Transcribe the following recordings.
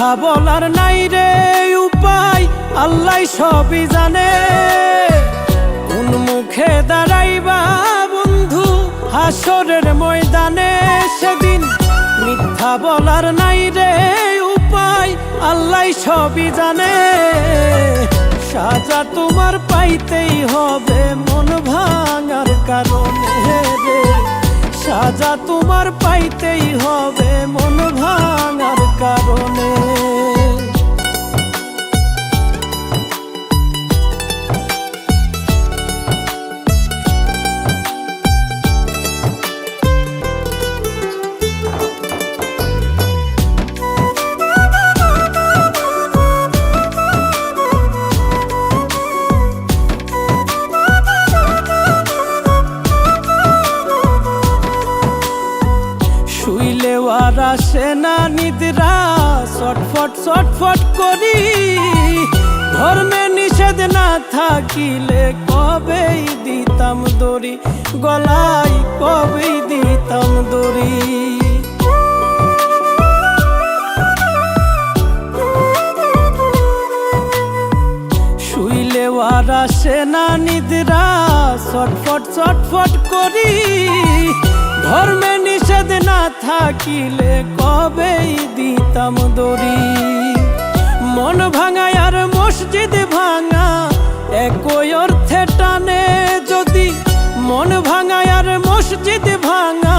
মিথ্যা বলার নাই রে উপায়, আল্লাহ সবই জানে। কোন মুখে দাঁড়াইবা বন্ধু হাসরের ময়দানে সেদিন, মিথ্যা বলার নাই রে উপায়, আল্লাহ সবই জানে। সাজা তোমার পাইতেই হবে মন ভাঙার কারণে রে, সাজা তোমার পাইতেই হবে মন ভাঙার কারণে। শুইলেও আর আসে না নিদ্রা, ছটফট ছটফট করি। ধর্মে নিষেধ না থাকিলে কবেই দিতাম দড়ি, গলায় কবেই দিতাম দড়ি। শুইলেও আর আসে না নিদ্রা, ছটফট ছটফট করি। ধর্মে নিষেধ না থাকিলে কবেই দিতাম দড়ি। মন ভাঙা আর মসজিদ ভাঙা একই অর্থে টানে যদি, মন ভাঙা আর মসজিদ ভাঙা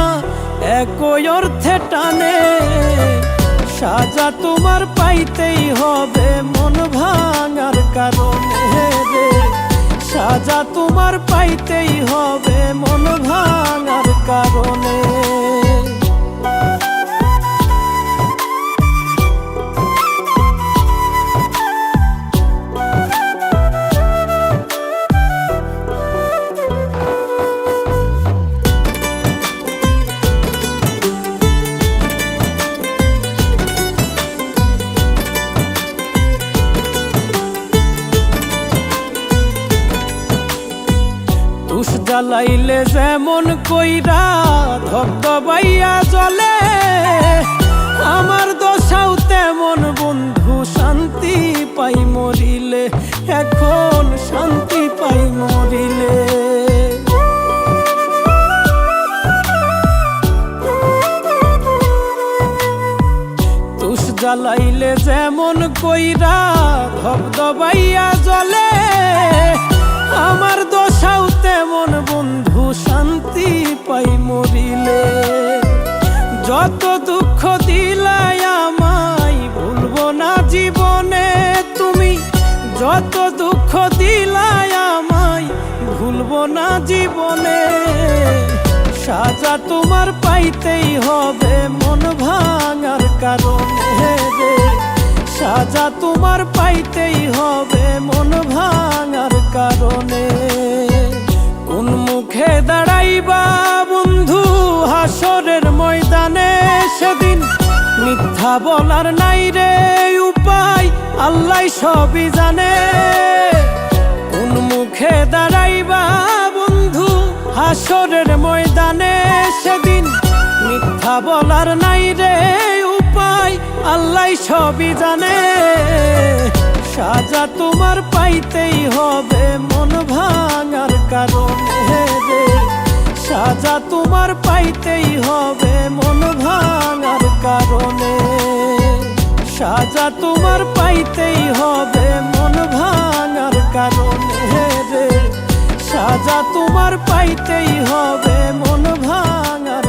একই অর্থে টানে। সাজা তোমার পাইতেই হবে মন ভাঙার কারণে রে, সাজা তোমার পাইতেই হবে মন ভাঙার কারণে। তুষ জ্বালাইলে যেমন কইরা ধবধবাইয়া জ্বলে, আমার দশাও তেমন বন্ধু শান্তি পাই মরিলে, এখন শান্তি পাই মরিলে। তুষ জ্বালাইলে যেমন কইরা ধবধবাইয়া জ্বলে, আমার দশাও তেমন বন্ধু শান্তি পাই মরিলে। যত দুঃখ দিলাই আমায় ভুলবো না জীবনে তুমি, যত দুঃখ দিলাই আমায় ভুলবো না জীবনে। সাজা তোমার পাইতেই হবে মন ভাঙার কারণে রে, সাজা তোমার পাইতেই হবে মন ভাঙার কারণে। কোন মুখে দাঁড়াইবা বন্ধু হাসরের ময়দানে সেদিন, মিথ্যা বলার নাই রে উপায়, আল্লাহ সবই জানে। কোন মুখে দাঁড়াইবা বন্ধু হাসরের ময়দানে সেদিন, মিথ্যা বলার নাই রে উপায়, আল্লাহ সবই জানে। সাজা তোমার পাইতেই হবে মন ভাঙার কারণে রে, সাজা তোমার পাইতেই হবে মন ভাঙার কারণে। সাজা তোমার পাইতেই হবে মন ভাঙার কারণে রে, সাজা তোমার পাইতেই হবে মন ভাঙার